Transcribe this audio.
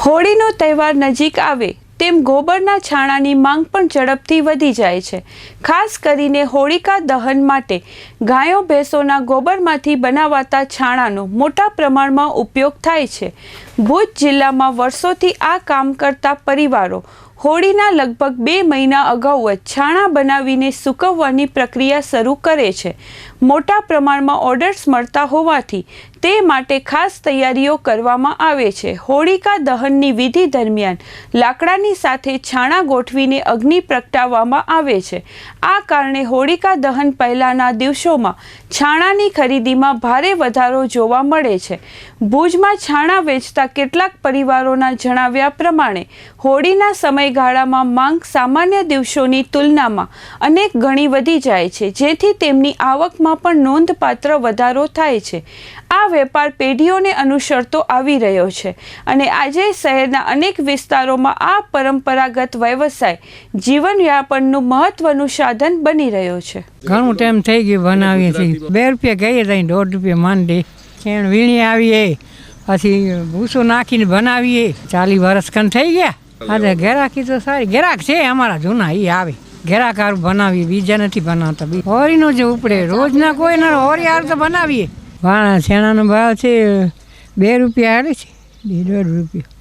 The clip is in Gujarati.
હોળીનો તહેવાર નજીક આવે તેમ ગોબરના છાણાની માંગ પણ ઝડપથી વધી જાય છે। ખાસ કરીને હોળિકા દહન માટે ગાયો ભેંસોના ગોબરમાંથી બનાવાતા છાણાનો મોટા પ્રમાણમાં ઉપયોગ થાય છે। ભુજ જિલ્લામાં વર્ષોથી આ કામ કરતા પરિવારો હોળીના લગભગ 2 મહિના અગાઉ જ છાણા બનાવીને સૂકવવાની પ્રક્રિયા શરૂ કરે છે। મોટા પ્રમાણમાં ઓર્ડર્સ મળતા હોવાથી તે માટે ખાસ તૈયારીઓ કરવામાં આવે છે। હોળિકા દહનની વિધિ દરમિયાન લાકડાની સાથે છાણા ગોઠવીને અગ્નિ પ્રગટાવવામાં આવે છે। આ કારણે હોળિકા દહન પહેલાના દિવસોમાં છાણાની ખરીદીમાં ભારે વધારો જોવા મળે છે। ભુજમાં છાણા વેચતા કેટલાક પરિવારોના જણાવ્યા પ્રમાણે હોળીના સમયગાળામાં માંગ સામાન્ય દિવસોની તુલનામાં અનેક ગણી વધી જાય છે, જેથી તેમની આવકમાં પણ નોંધપાત્ર વધારો થાય છે। આ વેપાર પેઢીઓને અનુસરતો આવી રહ્યો છે અને આજે શહેરના અનેક વિસ્તારોમાં આ પરંપરાગત વ્યવસાય જીવનયાપનનું મહત્વનું સાધન બની રહ્યો છે। ઘણું ટાઈમ થઈ ગયું બનાવીએ છીએ। 2 રૂપિયા ગઈએ ત્યાં 1.5 રૂપિયા માંડે ખેણ વીણી આવીએ, પછી ભૂસો નાખીને બનાવીએ। 40 વર્ષ કન થઈ ગયા। આજે ઘેરાકી તો સારી ઘેરાક છે અમારા જૂના, એ આવે ઘેરાકારું બનાવીએ, બીજા નથી બનાવતા। હોળીનો જે ઉપડે રોજના કોઈ ના હોળી હાર તો બનાવીએ। વાણા છેણાનો ભાવ છે 2 રૂપિયા હાલે છે, 1.5 રૂપિયા।